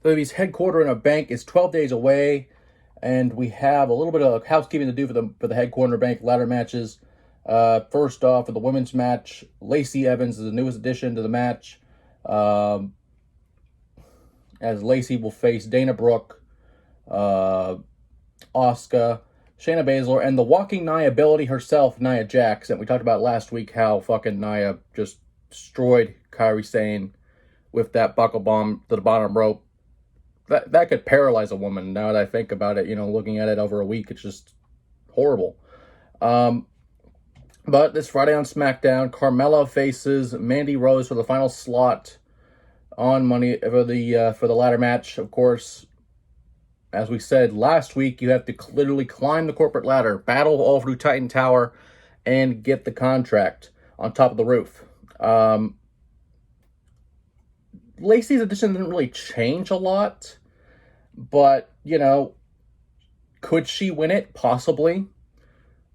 WWE's headquarter in a bank is 12 days away, and we have a little bit of housekeeping to do for the headquarter bank ladder matches. First off, for the women's match, Lacey Evans is the newest addition to the match, as Lacey will face Dana Brooke, Asuka, Shayna Baszler, and the walking Nia ability herself, Nia Jax. And we talked about last week how fucking Nia just destroyed Kairi Sane with that buckle bomb to the bottom rope. That could paralyze a woman. Now that I think about it, looking at it over a week, it's just horrible. But this Friday on SmackDown, Carmella faces Mandy Rose for the final slot on Money for the ladder match. Of course, as we said last week, you have to literally climb the corporate ladder, battle all through Titan Tower, and get the contract on top of the roof. Lacey's addition didn't really change a lot, but, could she win it? Possibly.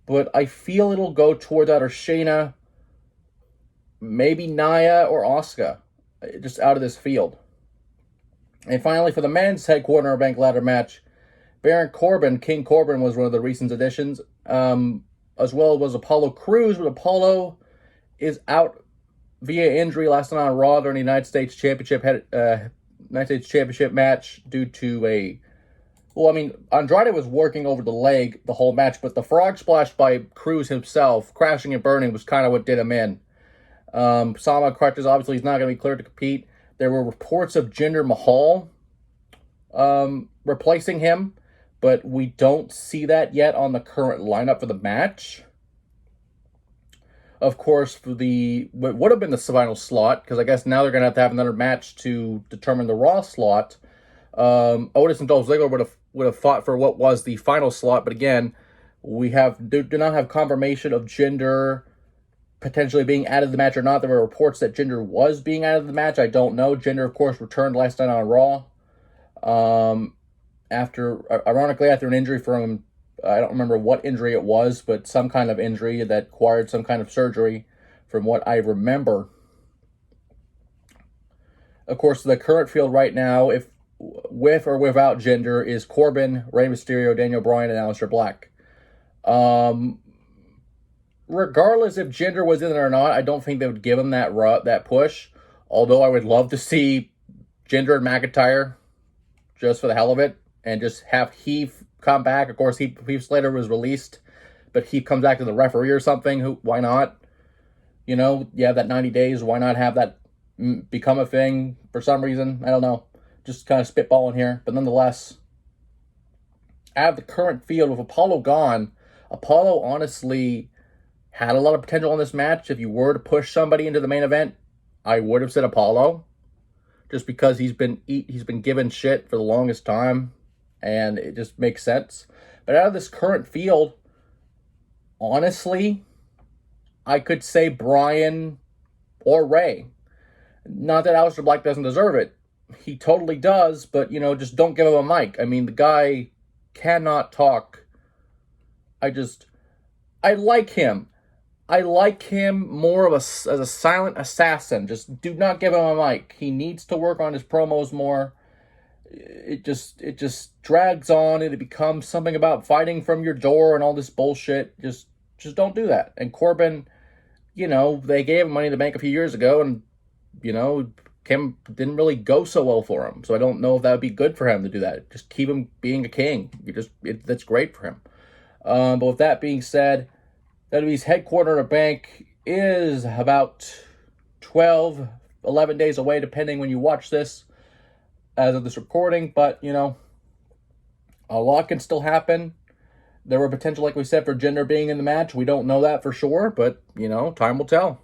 But I feel it'll go towards either Shayna, maybe Nia, or Asuka, just out of this field. And finally, for the men's headquarter bank ladder match, Baron Corbin, King Corbin, was one of the recent additions, as well as Apollo Crews, but Apollo is out via injury last night on Raw during the United States Championship match due to Andrade was working over the leg the whole match, but the frog splash by Crews himself, crashing and burning, was kind of what did him in. Sama crutches, obviously he's not going to be cleared to compete. There were reports of Jinder Mahal replacing him, but we don't see that yet on the current lineup for the match. Of course, for what would have been the final slot, because I guess now they're going to have another match to determine the Raw slot. Otis and Dolph Ziggler would have fought for what was the final slot, but again, we do not have confirmation of Jinder potentially being added to the match or not. There were reports that Jinder was being added to the match. I don't know. Jinder, of course, returned last night on Raw. Ironically, after an injury from, I don't remember what injury it was, but some kind of injury that required some kind of surgery, from what I remember. Of course, the current field right now, if with or without Jinder, is Corbin, Rey Mysterio, Daniel Bryan, and Aleister Black. Regardless if Jinder was in it or not, I don't think they would give him that push. Although I would love to see Jinder and McIntyre, just for the hell of it, and just have Heath come back. Of course, Heath Slater was released, but Heath comes back to the referee or something. Why not? You have that 90 days. Why not have that become a thing for some reason? I don't know. Just kind of spitballing here. But nonetheless, out of the current field, with Apollo gone, Apollo honestly had a lot of potential in this match. If you were to push somebody into the main event, I would have said Apollo, just because he's been given shit for the longest time, and it just makes sense. But out of this current field, honestly, I could say Bryan or Ray. Not that Aleister Black doesn't deserve it. He totally does, but, just don't give him a mic. I mean, the guy cannot talk. I like him. I like him more as a silent assassin. Just do not give him a mic. He needs to work on his promos more. It just drags on, and it becomes something about fighting from your door and all this bullshit. Just don't do that. And Corbin, they gave him Money in the Bank a few years ago, and didn't really go so well for him. So I don't know if that would be good for him to do that. Just keep him being a king. That's great for him. But with that being said, WWE's headquarter in a bank is about 11 days away, depending when you watch this, as of this recording. But, a lot can still happen. There were potential, like we said, for Jinder being in the match. We don't know that for sure, but, time will tell.